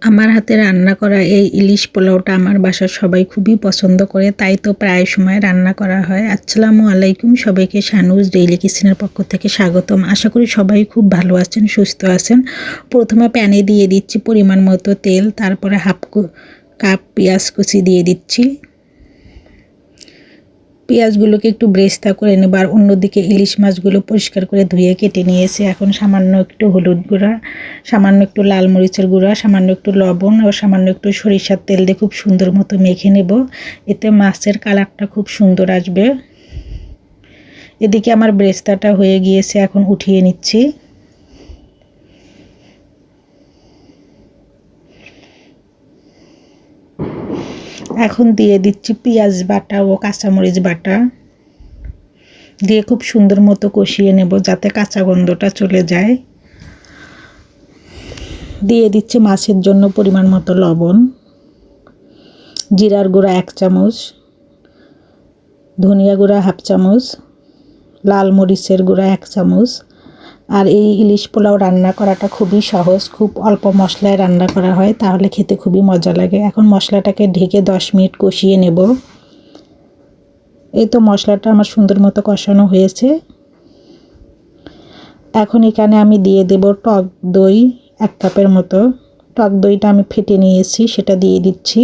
আমার হাতে রান্না করা এই ইলিশ পোলাওটা আমার বাসার সবাই খুবই পছন্দ করে, তাই তো প্রায় সময় রান্না করা হয়। আসসালামু আলাইকুম, সবাইকে শানুজ ডেইলি কিচেনের পক্ষ থেকে স্বাগতম। আশা করি সবাই খুব ভালো আছেন, সুস্থ আছেন। প্রথমে প্যানে দিয়ে দিচ্ছি পরিমাণ মতো তেল, তারপরে হাফ কাপ পেঁয়াজ কুচি দিয়ে দিচ্ছি। পেঁয়াজগুলোকে একটু ব্রেস্তা করে নেব। আর অন্যদিকে ইলিশ মাছগুলো পরিষ্কার করে ধুয়ে কেটে নিয়েছি। এখন সামান্য একটু হলুদ গুঁড়া, সামান্য একটু লাল মরিচের গুঁড়া, সামান্য একটু লবণ ও সামান্য একটু সরিষার তেল দিয়ে খুব সুন্দর মতো মেখে নেব। এতে মাছের কালারটা খুব সুন্দর আসবে। এদিকে আমার ব্রেস্তাটা হয়ে গিয়েছে, এখন উঠিয়ে নিচ্ছি। এখন দিয়ে দিচ্ছি পেঁয়াজ বাটা ও কাঁচামরিচ বাটা দিয়ে খুব সুন্দর মতো কষিয়ে নেব, যাতে কাঁচা গন্ধটা চলে যায়। দিয়ে দিচ্ছি মাছের জন্য পরিমাণ মতো লবণ, জিরার গুঁড়া 1 চামচ, ধনিয়া গুঁড়া 1/2 চামচ, লাল মরিচের গুঁড়া 1 চামচ। আর এই ইলিশ পোলাও রান্না করাটা খুবই সহজ, খুব অল্প মশলায় রান্না করা হয়, তাহলে খেতে খুবই মজা লাগে। এখন মশলাটাকে ঢেকে 10 মিনিট কষিয়ে নেব। এই তো মশলাটা আমার সুন্দর মতো কষানো হয়েছে। এখন এখানে আমি দিয়ে দেব টক দই 1 কাপের মতো। টক দইটা আমি ফেটে নিয়েছি, সেটা দিয়ে দিচ্ছি।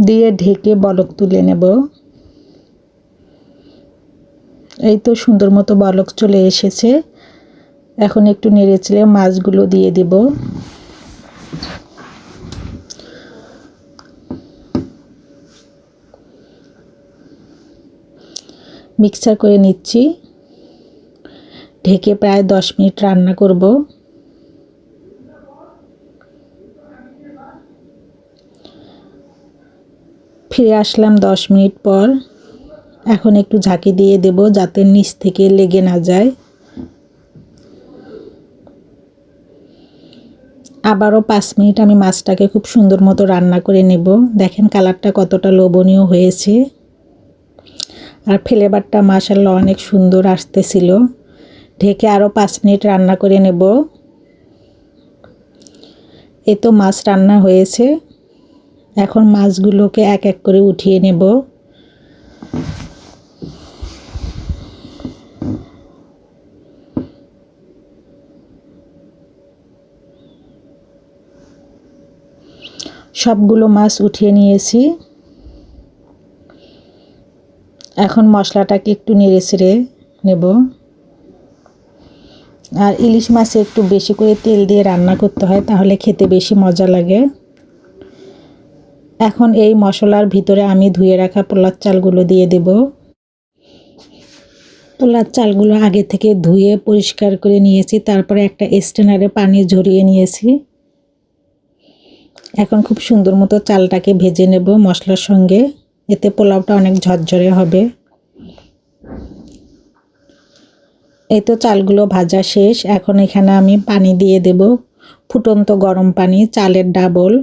দিয়ে ঢেকে বলক তুলে নেব। এই তো সুন্দর মতো বলক চলে এসেছে। এখন একটু নেড়েচেড়ে মাছগুলো দিয়ে দেব। মিক্সার করে নিচ্ছি। ঢেকে প্রায় 10 মিনিট রান্না করব। ফিরে আসলাম 10 মিনিট পর। এখন একটু ঝাঁকি দিয়ে দেব, যাতে নিচ থেকে লেগে না যায়। আবারও 5 মিনিট আমি মাছটাকে খুব সুন্দর মতো রান্না করে নেব। দেখেন কালারটা কতটা লোভনীয় হয়েছে। আর ফ্লেভারটা মাশাআল্লাহ অনেক সুন্দর আসতেছিল। ঢেকে আরও 5 মিনিট রান্না করে নেব। এই তো মাছ রান্না হয়েছে। এখন মাছগুলোকে এক এক করে উঠিয়ে নেব। সবগুলো মাছ উঠিয়ে নিয়েছি। এখন মশলাটাকে একটু নেড়েচেড়ে নেব। আর ইলিশ মাছে একটু বেশি করে তেল দিয়ে রান্না করতে হয়, তাহলে খেতে বেশি মজা লাগে। এখন এই মশলার ভিতরে আমি ধুয়ে রাখা পোলার চালগুলো দিয়ে দেব। পোলার চালগুলো আগে থেকে ধুয়ে পরিষ্কার করে নিয়েছি, তারপরে একটা স্ট্রেনারে পানি ঝরিয়ে নিয়েছি। এখন খুব সুন্দর মতো চালটাকে ভেজে নেব মশলার সঙ্গে, এতে পোলাওটা অনেক ঝরঝরে হবে। এই তো চালগুলো ভাজা শেষ। এখন এখানে আমি পানি দিয়ে দেব, ফুটন্ত গরম পানি, চালের ডাবল।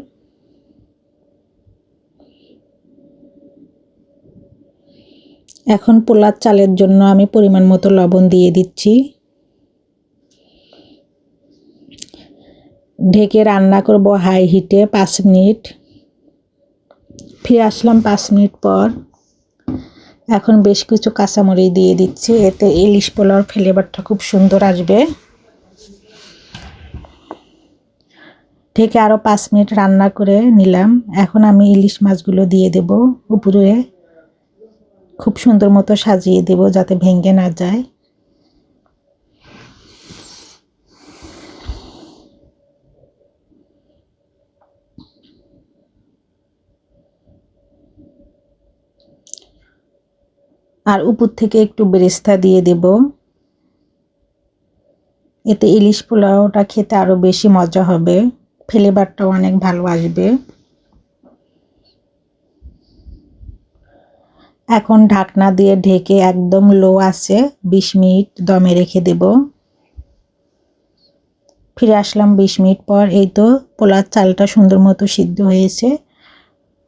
এখন পোলার চালের জন্য আমি পরিমাণ মতো লবণ দিয়ে দিচ্ছি। ঢেকে রান্না করব হাই হিটে 5 মিনিট। ফিরে আসলাম 5 মিনিট পর। এখন বেশ কিছু কাঁচামরিচ দিয়ে দিচ্ছি, এতে ইলিশ পোলাওর ফ্লেভারটা খুব সুন্দর আসবে। ঢেকে আরও 5 মিনিট রান্না করে নিলাম। এখন আমি ইলিশ মাছগুলো দিয়ে দেব উপরে, খুব সুন্দর মতো সাজিয়ে দেব, যাতে ভেঙে না যায়। আর উপর থেকে একটু বেরেস্তা দিয়ে দেব, এতে ইলিশ পোলাওটা খেতে আরও বেশি মজা হবে, ফ্লেভারটাও অনেক ভালো আসবে। এখন ঢাকনা দিয়ে ঢেকে একদম লো আছে 20 মিনিট দমে রেখে দেব। ফিরে আসলাম 20 মিনিট পর। এই তো পোলার চালটা সুন্দর মতো সিদ্ধ হয়েছে।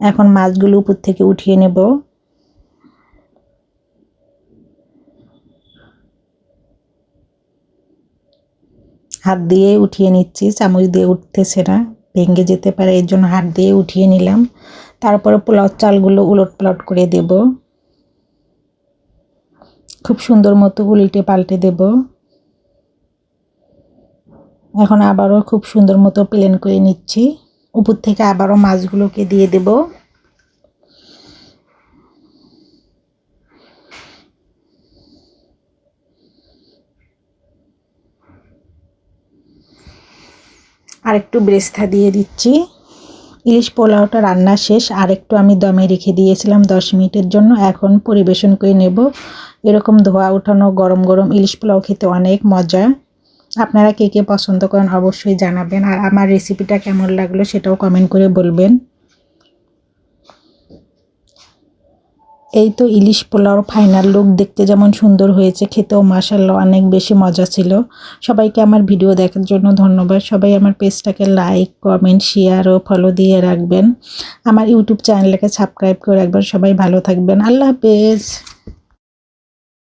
এখন মাছগুলো উপর থেকে উঠিয়ে নেব। হাত দিয়ে উঠিয়ে নিচ্ছি, চামচ দিয়ে উঠতেছে না, ভেঙে যেতে পারে, এর জন্য হাত দিয়ে উঠিয়ে নিলাম। তারপরে পোলাও চালগুলো উলট পালট করে দেব, খুব সুন্দর মতো উল্টে পাল্টে দেব। এখন আবারও খুব সুন্দর মতো প্লেন করে নিচ্ছি, উপর থেকে আবারও মাছগুলোকে দিয়ে দেব। আরেকটু বেরেস্তা দিয়ে দিচ্ছি। ইলিশ পোলাওটা রান্না শেষ, আরেকটু আমি দমে রেখে দিয়েছিলাম 10 মিনিটের জন্য। এখন পরিবেশন করে নেব। এরকম ধোয়া উঠানো গরম গরম ইলিশ পোলাও খেতে অনেক মজা। আপনারা কে কে পছন্দ করেন অবশ্যই জানাবেন, আর আমার রেসিপিটা কেমন লাগলো সেটাও কমেন্ট করে বলবেন। এই তো ইলিশ পোলাওর ফাইনাল লুক, দেখতে যেমন সুন্দর হয়েছে, খেতেও মাশাআল্লাহ অনেক বেশি মজা ছিল। সবাইকে আমার ভিডিও দেখার জন্য ধন্যবাদ। সবাই আমার পেজটাকে লাইক, কমেন্ট, শেয়ার ও ফলো দিয়ে রাখবেন। আমার ইউটিউব চ্যানেলটাকে সাবস্ক্রাইব করে রাখবেন। সবাই ভালো থাকবেন। আল্লাহ হাফেজ।